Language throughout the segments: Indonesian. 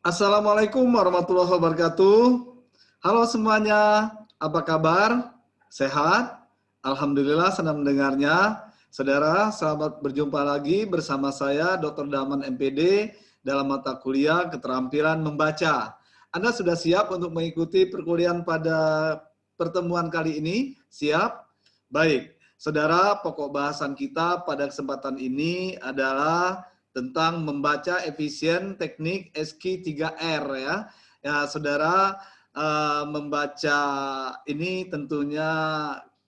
Assalamualaikum warahmatullahi wabarakatuh. Halo semuanya, apa kabar? Sehat? Alhamdulillah senang mendengarnya. Saudara, selamat berjumpa lagi bersama saya Dr. Daman MPD dalam mata kuliah Keterampilan Membaca. Anda sudah siap untuk mengikuti perkuliahan pada pertemuan kali ini? Siap? Baik, saudara, pokok bahasan kita pada kesempatan ini adalah tentang membaca efisien teknik SQ3R ya. Ya, saudara, membaca ini tentunya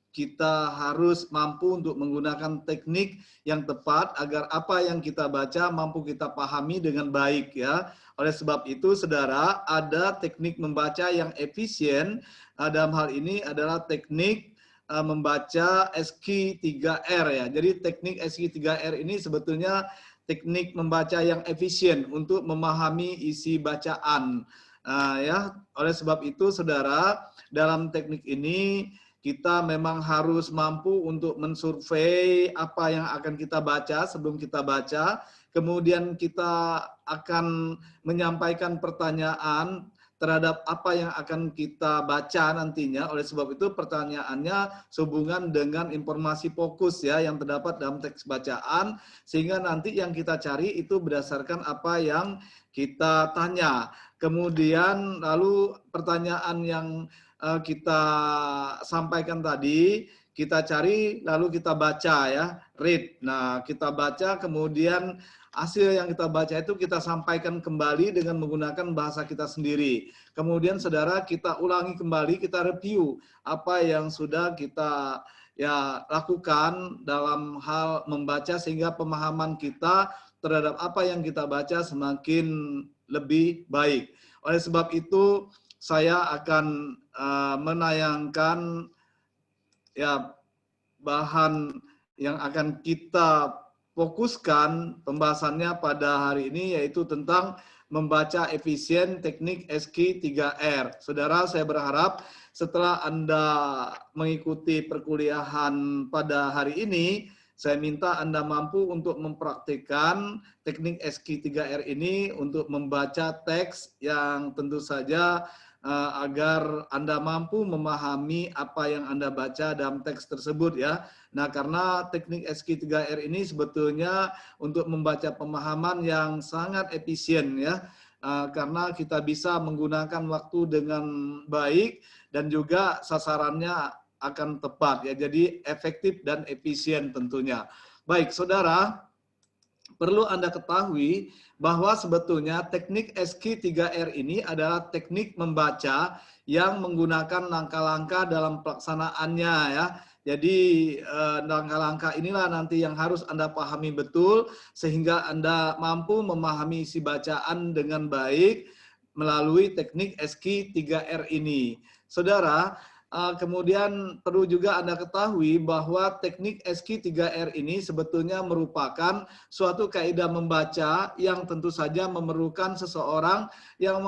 kita harus mampu untuk menggunakan teknik yang tepat agar apa yang kita baca mampu kita pahami dengan baik ya. Oleh sebab itu, saudara, ada teknik membaca yang efisien. Dalam hal ini adalah teknik membaca SQ3R ya. Jadi teknik SQ3R ini sebetulnya teknik membaca yang efisien untuk memahami isi bacaan. Ya, oleh sebab itu, saudara, dalam teknik ini kita memang harus mampu untuk mensurvei apa yang akan kita baca sebelum kita baca. Kemudian kita akan menyampaikan pertanyaan terhadap apa yang akan kita baca nantinya. Oleh sebab itu pertanyaannya sehubungan dengan informasi fokus ya yang terdapat dalam teks bacaan, sehingga nanti yang kita cari itu berdasarkan apa yang kita tanya. Kemudian lalu pertanyaan yang kita sampaikan tadi, kita cari lalu kita baca ya, read. Nah, kita baca kemudian hasil yang kita baca itu kita sampaikan kembali dengan menggunakan bahasa kita sendiri. Kemudian saudara kita ulangi kembali, kita review apa yang sudah kita ya lakukan dalam hal membaca sehingga pemahaman kita terhadap apa yang kita baca semakin lebih baik. Oleh sebab itu saya akan menayangkan ya bahan yang akan kita fokuskan pembahasannya pada hari ini, yaitu tentang membaca efisien teknik SQ3R. Saudara, saya berharap setelah Anda mengikuti perkuliahan pada hari ini, saya minta Anda mampu untuk mempraktikkan teknik SQ3R ini untuk membaca teks yang tentu saja agar Anda mampu memahami apa yang Anda baca dalam teks tersebut ya. Nah, karena teknik SQ3R ini sebetulnya untuk membaca pemahaman yang sangat efisien ya. Karena kita bisa menggunakan waktu dengan baik dan juga sasarannya akan tepat ya. Jadi efektif dan efisien tentunya. Baik, saudara, perlu Anda ketahui bahwa sebetulnya teknik SQ3R ini adalah teknik membaca yang menggunakan langkah-langkah dalam pelaksanaannya ya. Jadi langkah-langkah inilah nanti yang harus Anda pahami betul sehingga Anda mampu memahami isi bacaan dengan baik melalui teknik SQ3R ini. Saudara, kemudian perlu juga Anda ketahui bahwa teknik SQ3R ini sebetulnya merupakan suatu kaidah membaca yang tentu saja memerlukan seseorang yang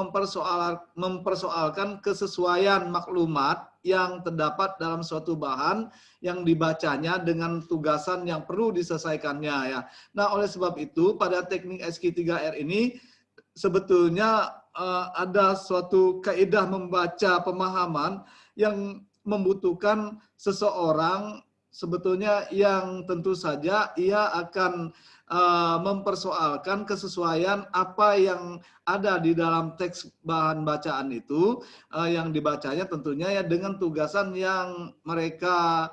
mempersoalkan kesesuaian maklumat yang terdapat dalam suatu bahan yang dibacanya dengan tugasan yang perlu diselesaikannya ya. Nah, oleh sebab itu pada teknik SQ3R ini sebetulnya ada suatu kaidah membaca pemahaman yang membutuhkan seseorang sebetulnya yang tentu saja ia akan mempersoalkan kesesuaian apa yang ada di dalam teks bahan bacaan itu yang dibacanya tentunya ya dengan tugasan yang mereka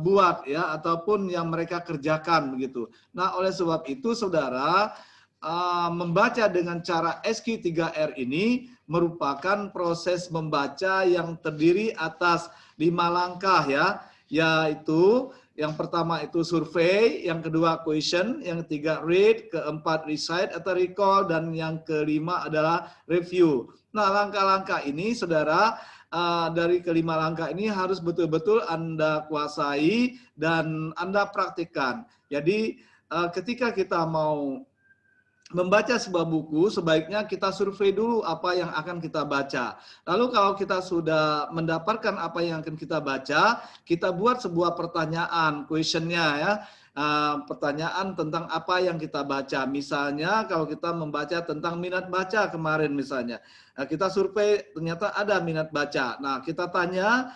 buat ya ataupun yang mereka kerjakan begitu. Nah, oleh sebab itu saudara, membaca dengan cara SQ3R ini merupakan proses membaca yang terdiri atas 5 langkah ya, yaitu yang pertama itu survei, yang kedua question, yang ketiga read, keempat recite atau recall, dan yang kelima adalah review. Nah, langkah-langkah ini saudara, dari kelima langkah ini harus betul-betul Anda kuasai dan Anda praktikkan. Jadi ketika kita mau membaca sebuah buku, sebaiknya kita survei dulu apa yang akan kita baca. Lalu kalau kita sudah mendapatkan apa yang akan kita baca, kita buat sebuah pertanyaan, questionnya ya. Pertanyaan tentang apa yang kita baca. Misalnya kalau kita membaca tentang minat baca kemarin misalnya. Kita survei ternyata ada minat baca. Nah kita tanya,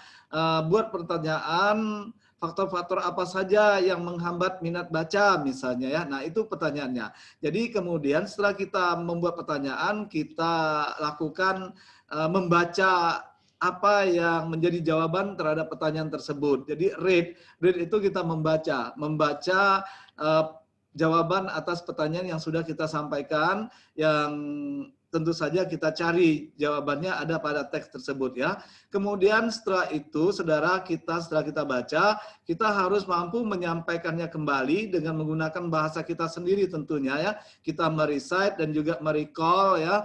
buat pertanyaan, faktor-faktor apa saja yang menghambat minat baca misalnya ya. Nah, itu pertanyaannya. Jadi kemudian setelah kita membuat pertanyaan, kita lakukan membaca apa yang menjadi jawaban terhadap pertanyaan tersebut. Jadi read itu kita membaca jawaban atas pertanyaan yang sudah kita sampaikan, yang tentu saja kita cari jawabannya ada pada teks tersebut ya. Kemudian setelah itu, setelah kita baca, kita harus mampu menyampaikannya kembali dengan menggunakan bahasa kita sendiri tentunya ya. Kita merecite dan juga merecall ya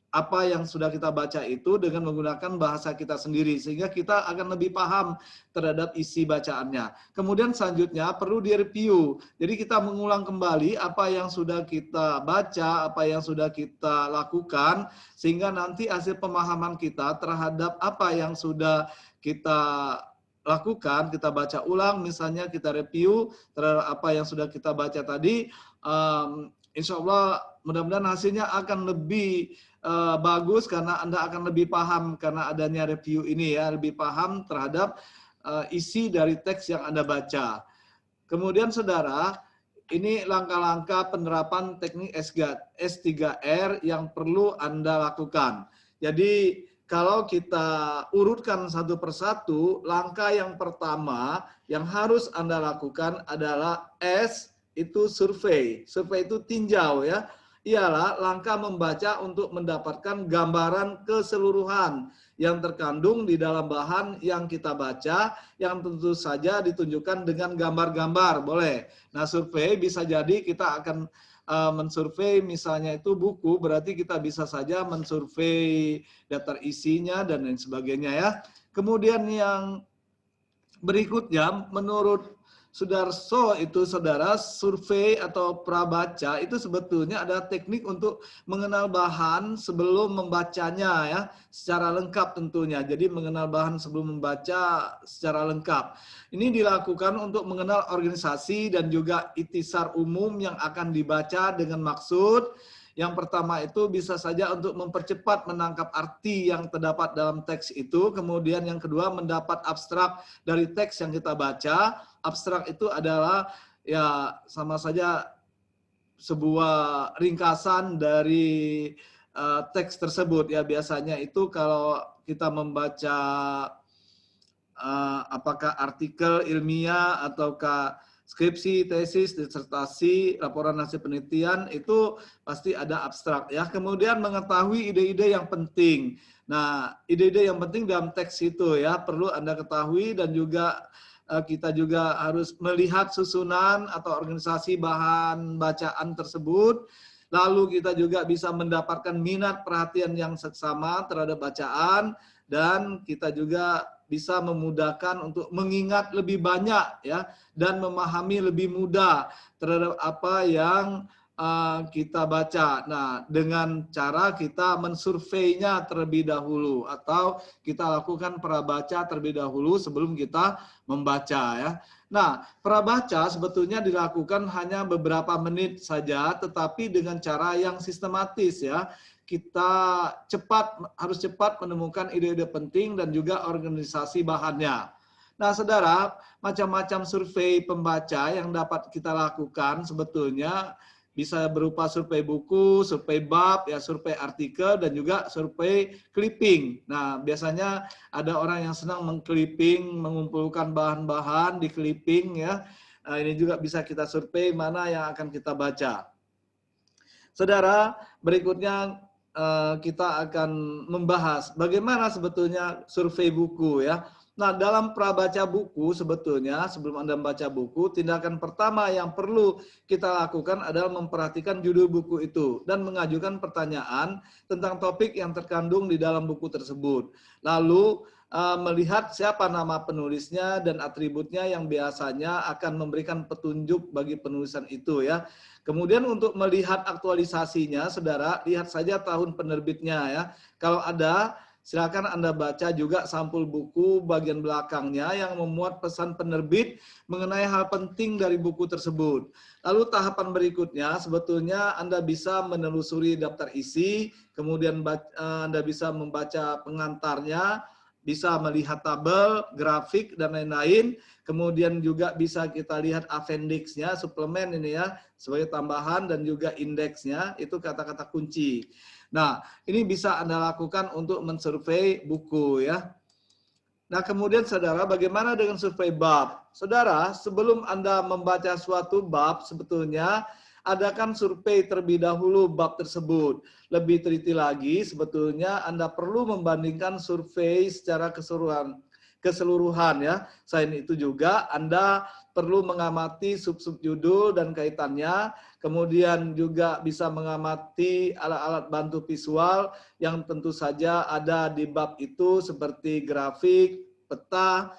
apa yang sudah kita baca itu dengan menggunakan bahasa kita sendiri sehingga kita akan lebih paham terhadap isi bacaannya. Kemudian selanjutnya perlu direview. Jadi kita mengulang kembali apa yang sudah kita baca, apa yang sudah kita lakukan sehingga nanti hasil pemahaman kita terhadap apa yang sudah kita lakukan, kita baca ulang, misalnya kita review terhadap apa yang sudah kita baca tadi, insya Allah mudah-mudahan hasilnya akan lebih bagus karena Anda akan lebih paham karena adanya review ini ya, lebih paham terhadap isi dari teks yang Anda baca. Kemudian saudara, ini langkah-langkah penerapan teknik S3R yang perlu Anda lakukan. Jadi kalau kita urutkan satu persatu, langkah yang pertama yang harus Anda lakukan adalah S, itu survei. Survei itu tinjau ya. Ialah langkah membaca untuk mendapatkan gambaran keseluruhan yang terkandung di dalam bahan yang kita baca, yang tentu saja ditunjukkan dengan gambar-gambar, boleh. Nah, survei bisa jadi kita akan mensurvei misalnya itu buku, berarti kita bisa saja mensurvei daftar isinya dan lain sebagainya ya. Kemudian yang berikutnya, menurut Sudarso itu saudara, survei atau prabaca itu sebetulnya ada teknik untuk mengenal bahan sebelum membacanya ya, secara lengkap tentunya. Jadi mengenal bahan sebelum membaca secara lengkap. Ini dilakukan untuk mengenal organisasi dan juga ikhtisar umum yang akan dibaca dengan maksud. Yang pertama itu bisa saja untuk mempercepat menangkap arti yang terdapat dalam teks itu. Kemudian yang kedua mendapat abstrak dari teks yang kita baca. Abstrak itu adalah ya sama saja sebuah ringkasan dari teks tersebut ya. Biasanya itu kalau kita membaca apakah artikel ilmiah ataukah skripsi, tesis, disertasi, laporan hasil penelitian itu pasti ada abstrak ya. Kemudian mengetahui ide-ide yang penting. Nah, ide-ide yang penting dalam teks itu ya perlu Anda ketahui dan juga kita juga harus melihat susunan atau organisasi bahan bacaan tersebut. Lalu kita juga bisa mendapatkan minat perhatian yang seksama terhadap bacaan dan kita juga bisa memudahkan untuk mengingat lebih banyak ya dan memahami lebih mudah terhadap apa yang kita baca. Nah, dengan cara kita mensurveinya terlebih dahulu atau kita lakukan prabaca terlebih dahulu sebelum kita membaca ya. Nah, prabaca sebetulnya dilakukan hanya beberapa menit saja tetapi dengan cara yang sistematis ya. Kita harus cepat menemukan ide-ide penting dan juga organisasi bahannya. Nah, saudara, macam-macam survei pembaca yang dapat kita lakukan sebetulnya bisa berupa survei buku, survei bab, ya survei artikel, dan juga survei clipping. Nah, biasanya ada orang yang senang mengclipping, mengumpulkan bahan-bahan di clipping ya. Nah, ini juga bisa kita survei mana yang akan kita baca. Saudara, berikutnya kita akan membahas bagaimana sebetulnya survei buku ya. Nah, dalam prabaca buku sebetulnya sebelum Anda membaca buku, tindakan pertama yang perlu kita lakukan adalah memperhatikan judul buku itu dan mengajukan pertanyaan tentang topik yang terkandung di dalam buku tersebut. Lalu melihat siapa nama penulisnya dan atributnya yang biasanya akan memberikan petunjuk bagi penulisan itu ya. Kemudian untuk melihat aktualisasinya, saudara, lihat saja tahun penerbitnya ya. Kalau ada, silakan Anda baca juga sampul buku bagian belakangnya yang memuat pesan penerbit mengenai hal penting dari buku tersebut. Lalu tahapan berikutnya sebetulnya Anda bisa menelusuri daftar isi, kemudian Anda bisa membaca pengantarnya, bisa melihat tabel, grafik, dan lain-lain. Kemudian juga bisa kita lihat appendix-nya, suplemen ini ya, sebagai tambahan, dan juga indeksnya, itu kata-kata kunci. Nah, ini bisa Anda lakukan untuk mensurvei buku ya. Nah, kemudian saudara, bagaimana dengan survei bab? Saudara, sebelum Anda membaca suatu bab, sebetulnya adakan survei terlebih dahulu bab tersebut. Lebih teliti lagi, sebetulnya Anda perlu membandingkan survei secara keseluruhan ya. Selain itu juga Anda perlu mengamati sub-sub judul dan kaitannya, kemudian juga bisa mengamati alat-alat bantu visual yang tentu saja ada di bab itu seperti grafik, peta,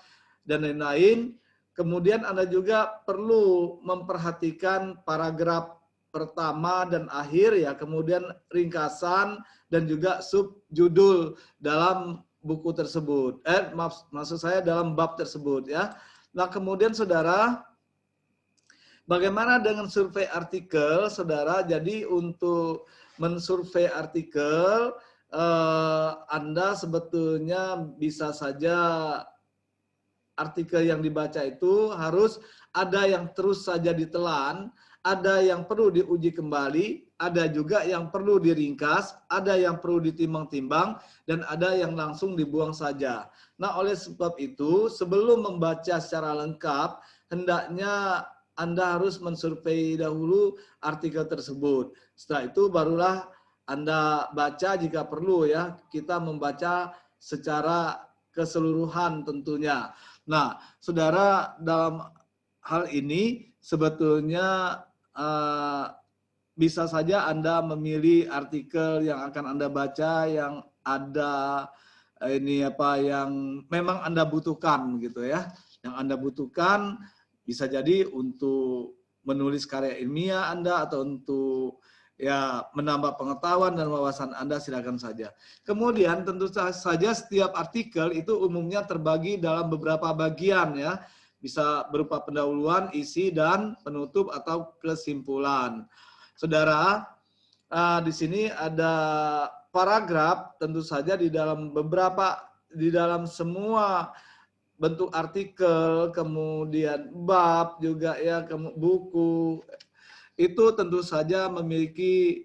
dan lain-lain. Kemudian Anda juga perlu memperhatikan paragraf pertama dan akhir ya, kemudian ringkasan dan juga subjudul dalam buku tersebut. Maksud saya dalam bab tersebut ya. Nah, kemudian saudara, bagaimana dengan survei artikel, saudara? Jadi untuk mensurvei artikel, Anda sebetulnya bisa saja artikel yang dibaca itu harus ada yang terus saja ditelan, ada yang perlu diuji kembali, ada juga yang perlu diringkas, ada yang perlu ditimbang-timbang, dan ada yang langsung dibuang saja. Nah, oleh sebab itu, sebelum membaca secara lengkap, hendaknya Anda harus mensurvei dahulu artikel tersebut. Setelah itu barulah Anda baca jika perlu ya. Kita membaca secara keseluruhan tentunya. Nah, saudara, dalam hal ini sebetulnya bisa saja Anda memilih artikel yang akan Anda baca yang ada yang memang Anda butuhkan gitu ya. Yang Anda butuhkan bisa jadi untuk menulis karya ilmiah Anda atau untuk ya menambah pengetahuan dan wawasan Anda, silakan saja. Kemudian tentu saja setiap artikel itu umumnya terbagi dalam beberapa bagian ya. Bisa berupa pendahuluan, isi, dan penutup atau kesimpulan. Saudara, di sini ada paragraf, tentu saja di dalam semua bentuk artikel, kemudian bab juga ya, buku, itu tentu saja memiliki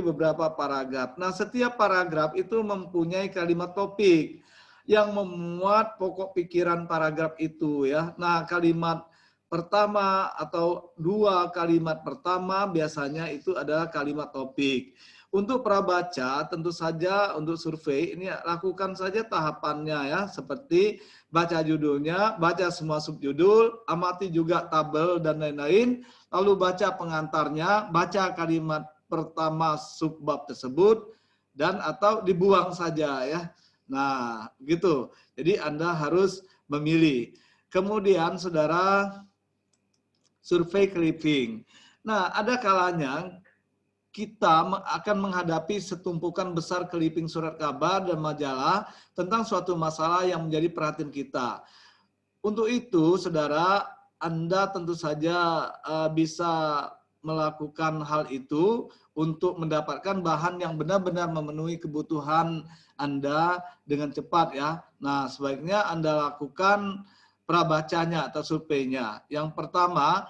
beberapa paragraf. Nah, setiap paragraf itu mempunyai kalimat topik yang memuat pokok pikiran paragraf itu ya. Nah, kalimat pertama atau dua kalimat pertama biasanya itu adalah kalimat topik. Untuk prabaca tentu saja untuk survei ini lakukan saja tahapannya ya, seperti baca judulnya, baca semua subjudul, amati juga tabel dan lain-lain, lalu baca pengantarnya, baca kalimat pertama subbab tersebut, dan atau dibuang saja ya. Nah, gitu. Jadi Anda harus memilih. Kemudian saudara, survei clipping. Nah, ada kalanya kita akan menghadapi setumpukan besar clipping surat kabar dan majalah tentang suatu masalah yang menjadi perhatian kita. Untuk itu, saudara, Anda tentu saja bisa melakukan hal itu untuk mendapatkan bahan yang benar-benar memenuhi kebutuhan Anda dengan cepat ya. Nah, sebaiknya Anda lakukan prabacanya atau surveinya. Yang pertama,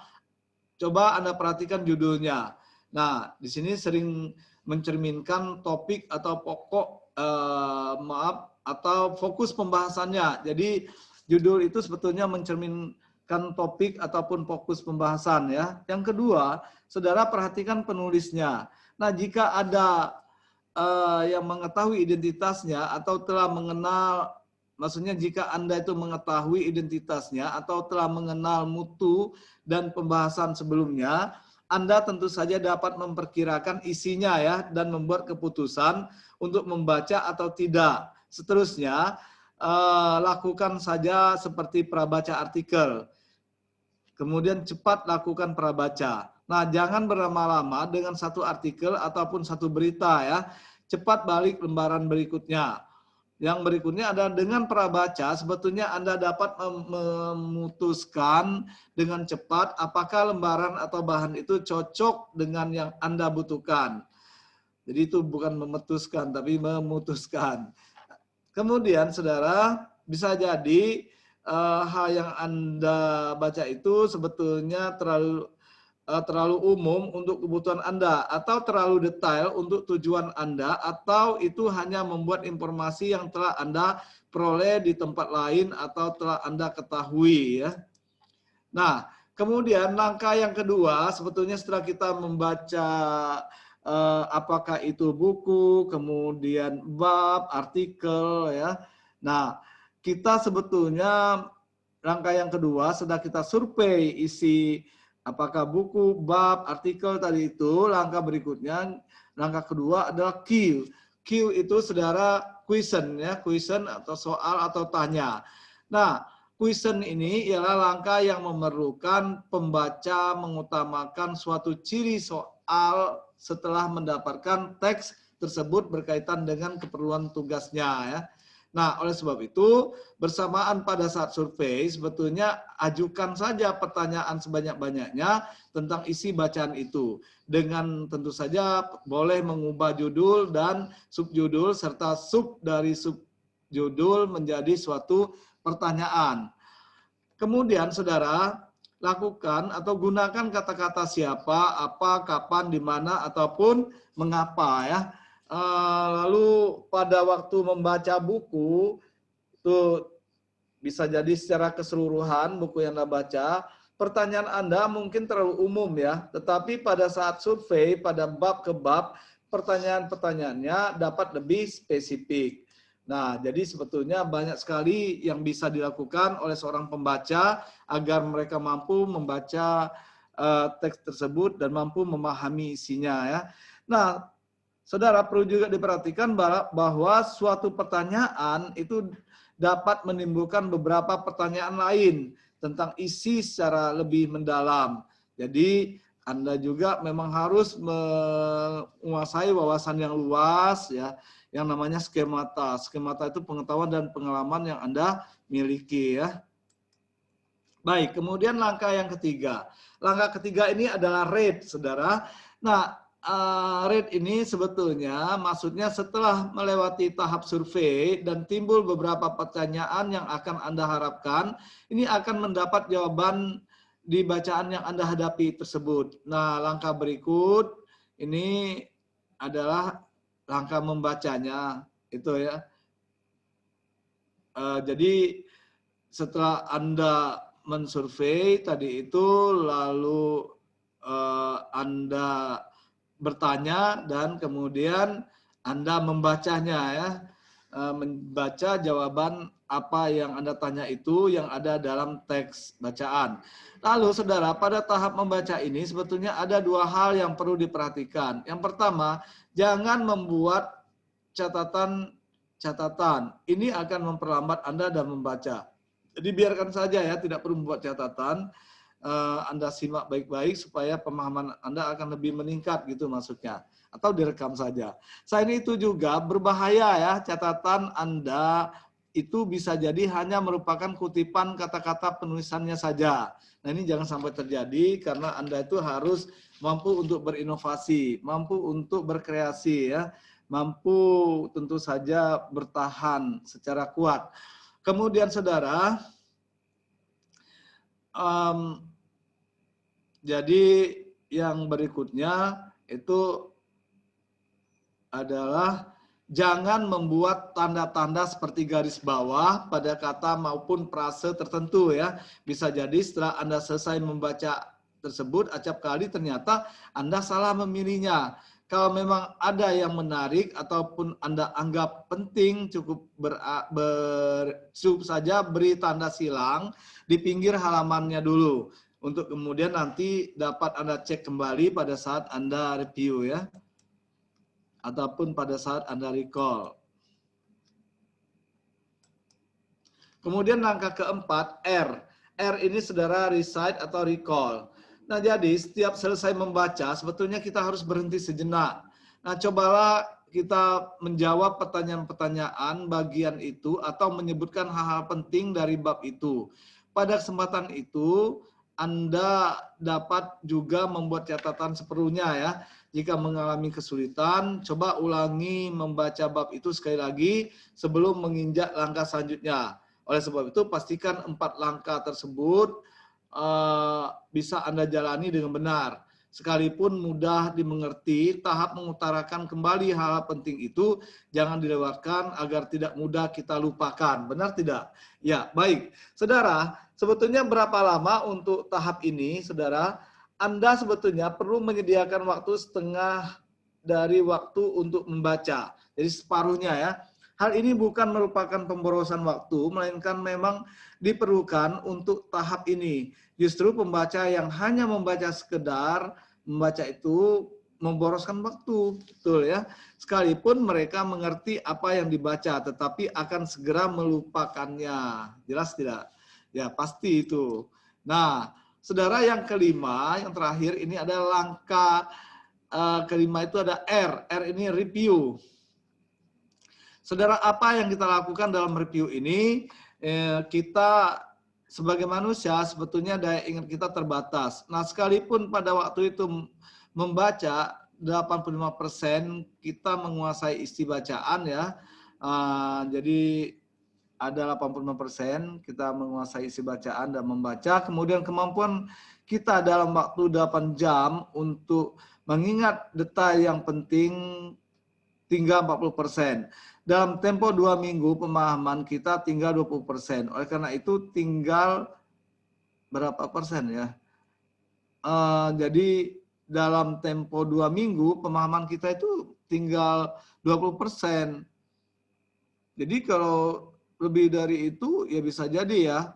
coba Anda perhatikan judulnya. Nah, di sini sering mencerminkan topik atau pokok atau fokus pembahasannya. Jadi judul itu sebetulnya mencerminkan topik ataupun fokus pembahasan ya. Yang kedua, saudara perhatikan penulisnya. Nah, jika ada yang mengetahui identitasnya atau telah mengenal, maksudnya jika Anda itu mengetahui identitasnya atau telah mengenal mutu dan pembahasan sebelumnya, Anda tentu saja dapat memperkirakan isinya ya dan membuat keputusan untuk membaca atau tidak. Seterusnya, lakukan saja seperti prabaca artikel. Kemudian cepat lakukan prabaca. Nah, jangan berlama-lama dengan satu artikel ataupun satu berita ya. Cepat balik lembaran berikutnya. Yang berikutnya adalah dengan prabaca sebetulnya Anda dapat memutuskan dengan cepat apakah lembaran atau bahan itu cocok dengan yang Anda butuhkan. Jadi itu bukan memutuskan tapi memutuskan. Kemudian saudara bisa jadi hal yang Anda baca itu sebetulnya terlalu umum untuk kebutuhan Anda atau terlalu detail untuk tujuan Anda atau itu hanya membuat informasi yang telah Anda peroleh di tempat lain atau telah Anda ketahui ya. Nah, kemudian langkah yang kedua sebetulnya setelah kita membaca apakah itu buku, kemudian bab, artikel ya. Nah, kita sebetulnya langkah yang kedua setelah kita survei isi apakah buku, bab, artikel tadi itu, langkah berikutnya, langkah kedua adalah Q. Q itu saudara question ya, question atau soal atau tanya. Nah, question ini ialah langkah yang memerlukan pembaca mengutamakan suatu ciri soal setelah mendapatkan teks tersebut berkaitan dengan keperluan tugasnya ya. Nah, oleh sebab itu, bersamaan pada saat survei, sebetulnya ajukan saja pertanyaan sebanyak-banyaknya tentang isi bacaan itu. Dengan tentu saja boleh mengubah judul dan subjudul, serta sub dari subjudul menjadi suatu pertanyaan. Kemudian, saudara, lakukan atau gunakan kata-kata siapa, apa, kapan, di mana, ataupun mengapa ya. Lalu pada waktu membaca buku itu bisa jadi secara keseluruhan buku yang Anda baca, pertanyaan Anda mungkin terlalu umum ya, tetapi pada saat survei pada bab ke bab pertanyaan-pertanyaannya dapat lebih spesifik. Nah, jadi sebetulnya banyak sekali yang bisa dilakukan oleh seorang pembaca agar mereka mampu membaca teks tersebut dan mampu memahami isinya ya. Nah, saudara perlu juga diperhatikan bahwa suatu pertanyaan itu dapat menimbulkan beberapa pertanyaan lain tentang isi secara lebih mendalam. Jadi Anda juga memang harus menguasai wawasan yang luas ya, yang namanya skemata. Skemata itu pengetahuan dan pengalaman yang Anda miliki ya. Baik, kemudian langkah yang ketiga. Langkah ketiga ini adalah rate, saudara. Nah, rate ini sebetulnya maksudnya setelah melewati tahap survei dan timbul beberapa pertanyaan yang akan Anda harapkan, ini akan mendapat jawaban di bacaan yang Anda hadapi tersebut. Nah, langkah berikut ini adalah langkah membacanya, itu ya. Jadi setelah Anda mensurvei tadi itu, lalu Anda bertanya dan kemudian Anda membacanya ya, membaca jawaban apa yang Anda tanya itu yang ada dalam teks bacaan. Lalu saudara, pada tahap membaca ini sebetulnya ada dua hal yang perlu diperhatikan. Yang pertama, jangan membuat catatan. Ini akan memperlambat Anda dalam membaca. Jadi biarkan saja ya, tidak perlu membuat catatan. Anda simak baik-baik supaya pemahaman Anda akan lebih meningkat gitu maksudnya. Atau direkam saja. Selain itu juga berbahaya ya, catatan Anda itu bisa jadi hanya merupakan kutipan kata-kata penulisannya saja. Nah ini jangan sampai terjadi karena Anda itu harus mampu untuk berinovasi, mampu untuk berkreasi ya, mampu tentu saja bertahan secara kuat. Kemudian saudara, jadi yang berikutnya itu adalah jangan membuat tanda-tanda seperti garis bawah pada kata maupun frase tertentu ya. Bisa jadi setelah Anda selesai membaca tersebut, acap kali ternyata Anda salah memilihnya. Kalau memang ada yang menarik ataupun Anda anggap penting, cukup saja beri tanda silang di pinggir halamannya dulu. Untuk kemudian nanti dapat Anda cek kembali pada saat Anda review ya. Ataupun pada saat Anda recall. Kemudian langkah keempat, R. R ini saudara recite atau recall. Nah, jadi setiap selesai membaca, sebetulnya kita harus berhenti sejenak. Nah, cobalah kita menjawab pertanyaan-pertanyaan bagian itu atau menyebutkan hal-hal penting dari bab itu. Pada kesempatan itu, Anda dapat juga membuat catatan seperlunya ya. Jika mengalami kesulitan, coba ulangi membaca bab itu sekali lagi sebelum menginjak langkah selanjutnya. Oleh sebab itu, pastikan 4 langkah tersebut bisa Anda jalani dengan benar. Sekalipun mudah dimengerti, tahap mengutarakan kembali hal penting itu jangan dilewatkan agar tidak mudah kita lupakan. Benar tidak? Ya, baik. Saudara, sebetulnya berapa lama untuk tahap ini, saudara? Anda sebetulnya perlu menyediakan waktu setengah dari waktu untuk membaca. Jadi separuhnya ya. Hal ini bukan merupakan pemborosan waktu, melainkan memang diperlukan untuk tahap ini. Justru pembaca yang hanya membaca sekedar membaca itu memboroskan waktu, betul ya. Sekalipun mereka mengerti apa yang dibaca, tetapi akan segera melupakannya. Jelas tidak? Ya, pasti itu. Nah, saudara, yang kelima, yang terakhir ini ada langkah kelima itu ada R. R ini review. Saudara, apa yang kita lakukan dalam review ini? Kita sebagai manusia sebetulnya daya ingat kita terbatas. Nah, sekalipun pada waktu itu membaca 85% kita menguasai isi bacaan ya. Jadi ada 85% kita menguasai isi bacaan dan membaca. Kemudian kemampuan kita dalam waktu 8 jam untuk mengingat detail yang penting tinggal 40%. Dalam tempo 2 minggu pemahaman kita tinggal 20%. Oleh karena itu tinggal berapa persen ya? Jadi dalam tempo 2 minggu pemahaman kita itu tinggal 20%. Jadi kalau lebih dari itu ya bisa jadi ya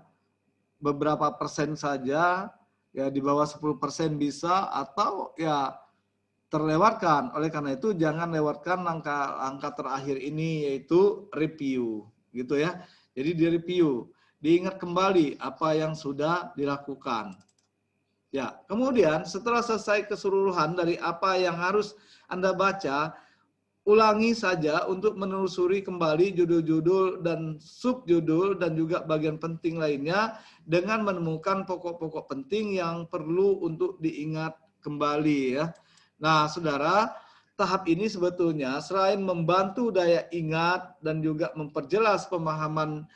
beberapa persen saja, ya di bawah 10% bisa, atau ya terlewatkan. Oleh karena itu jangan lewatkan langkah terakhir ini, yaitu review, gitu ya. Jadi di review, diingat kembali apa yang sudah dilakukan. Ya, kemudian setelah selesai keseluruhan dari apa yang harus Anda baca, ulangi saja untuk menelusuri kembali judul-judul dan subjudul dan juga bagian penting lainnya dengan menemukan pokok-pokok penting yang perlu untuk diingat kembali ya. Nah, saudara, tahap ini sebetulnya selain membantu daya ingat dan juga memperjelas pemahaman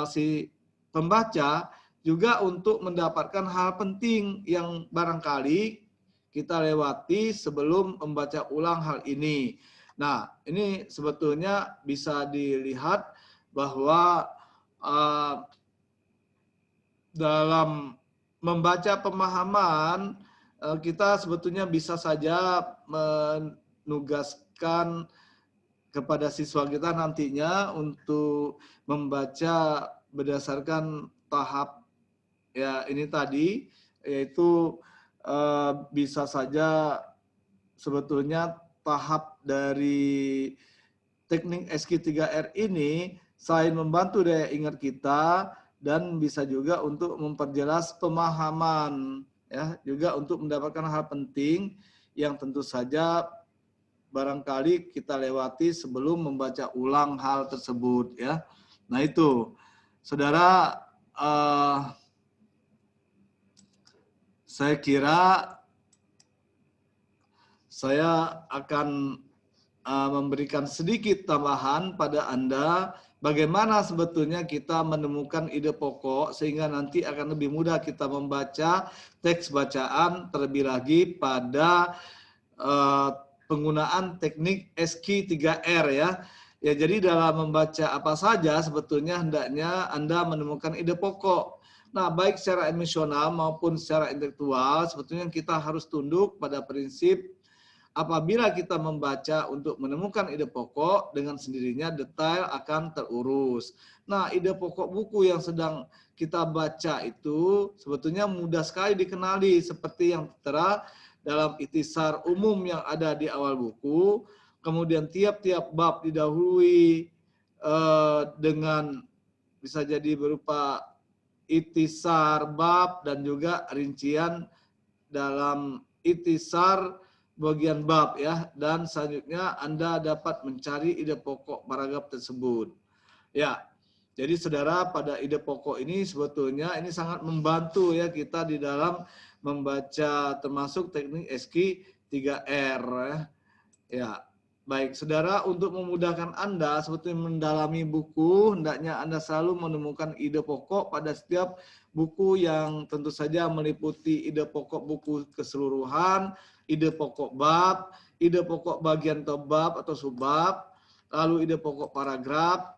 si pembaca, juga untuk mendapatkan hal penting yang barangkali kita lewati sebelum membaca ulang hal ini. Nah, ini sebetulnya bisa dilihat bahwa dalam membaca pemahaman, kita sebetulnya bisa saja menugaskan kepada siswa kita nantinya untuk membaca berdasarkan tahap ya ini tadi, yaitu bisa saja sebetulnya tahap dari teknik SQ3R ini selain membantu daya ingat kita dan bisa juga untuk memperjelas pemahaman ya, juga untuk mendapatkan hal penting yang tentu saja barangkali kita lewati sebelum membaca ulang hal tersebut ya. Nah itu, saudara, saya kira saya akan memberikan sedikit tambahan pada Anda bagaimana sebetulnya kita menemukan ide pokok sehingga nanti akan lebih mudah kita membaca teks bacaan, terlebih lagi pada penggunaan teknik SQ3R ya. Ya, jadi dalam membaca apa saja sebetulnya hendaknya Anda menemukan ide pokok. Nah, baik secara emosional maupun secara intelektual sebetulnya kita harus tunduk pada prinsip apabila kita membaca untuk menemukan ide pokok, dengan sendirinya detail akan terurus. Nah, ide pokok buku yang sedang kita baca itu sebetulnya mudah sekali dikenali seperti yang tertera dalam ikhtisar umum yang ada di awal buku. Kemudian tiap-tiap bab didahului dengan bisa jadi berupa ikhtisar bab dan juga rincian dalam ikhtisar bagian bab ya, dan selanjutnya Anda dapat mencari ide pokok paragraf tersebut. Ya, jadi saudara, pada ide pokok ini sebetulnya ini sangat membantu ya kita di dalam membaca termasuk teknik SQ 3R ya. Ya, baik saudara, untuk memudahkan Anda sebetulnya mendalami buku, hendaknya Anda selalu menemukan ide pokok pada setiap buku yang tentu saja meliputi ide pokok buku keseluruhan, ide pokok bab, ide pokok bagian bab atau subbab, lalu ide pokok paragraf.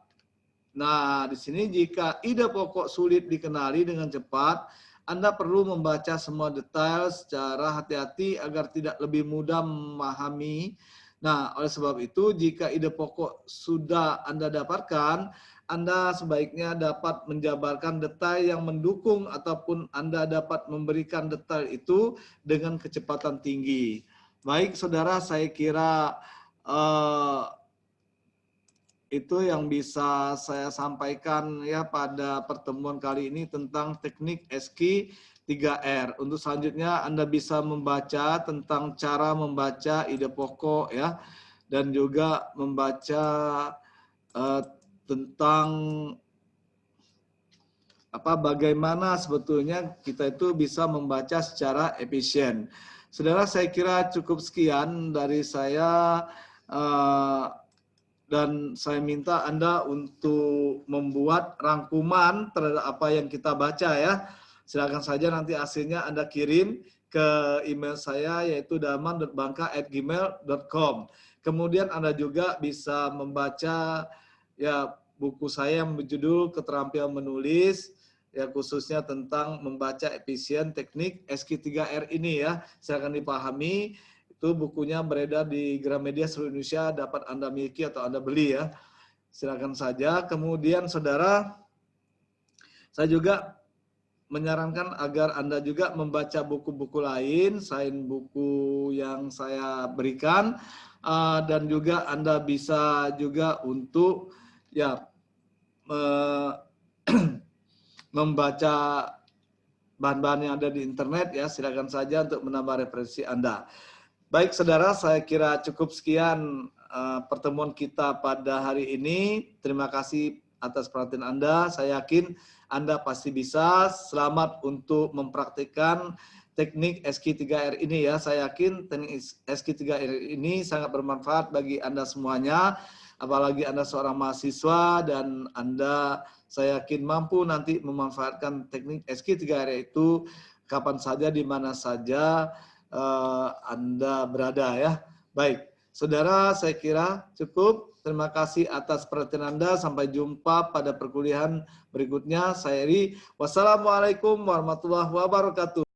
Nah, di sini jika ide pokok sulit dikenali dengan cepat, Anda perlu membaca semua detail secara hati-hati agar tidak lebih mudah memahami. Nah, oleh sebab itu, jika ide pokok sudah Anda dapatkan, Anda sebaiknya dapat menjabarkan detail yang mendukung ataupun Anda dapat memberikan detail itu dengan kecepatan tinggi. Baik, saudara, saya kira itu yang bisa saya sampaikan ya pada pertemuan kali ini tentang teknik SQ 3R. Untuk selanjutnya Anda bisa membaca tentang cara membaca ide pokok ya, dan juga membaca tentang bagaimana sebetulnya kita itu bisa membaca secara efisien. Saudara, saya kira cukup sekian dari saya. Dan saya minta Anda untuk membuat rangkuman terhadap apa yang kita baca ya. Silakan saja nanti hasilnya Anda kirim ke email saya, yaitu dalman.bangka@gmail.com. Kemudian Anda juga bisa membaca ya buku saya yang berjudul Keterampilan Menulis, ya khususnya tentang membaca efisien teknik SQ3R ini ya. Silakan dipahami. Itu bukunya beredar di Gramedia seluruh Indonesia, dapat Anda miliki atau Anda beli ya. Silakan saja. Kemudian saudara, saya juga menyarankan agar Anda juga membaca buku-buku lain selain buku yang saya berikan, dan juga Anda bisa juga untuk ya membaca bahan-bahan yang ada di internet ya. Silakan saja untuk menambah referensi Anda. Baik saudara, saya kira cukup sekian pertemuan kita pada hari ini. Terima kasih atas perhatian Anda. Saya yakin Anda pasti bisa. Selamat untuk mempraktikkan teknik SQ3R ini ya. Saya yakin teknik SQ3R ini sangat bermanfaat bagi Anda semuanya. Apalagi Anda seorang mahasiswa dan Anda saya yakin mampu nanti memanfaatkan teknik SQ3R itu kapan saja, di mana saja Anda berada ya. Baik, saudara, saya kira cukup. Terima kasih atas perhatian Anda. Sampai jumpa pada perkuliahan berikutnya. Saya Eri. Wassalamualaikum warahmatullahi wabarakatuh.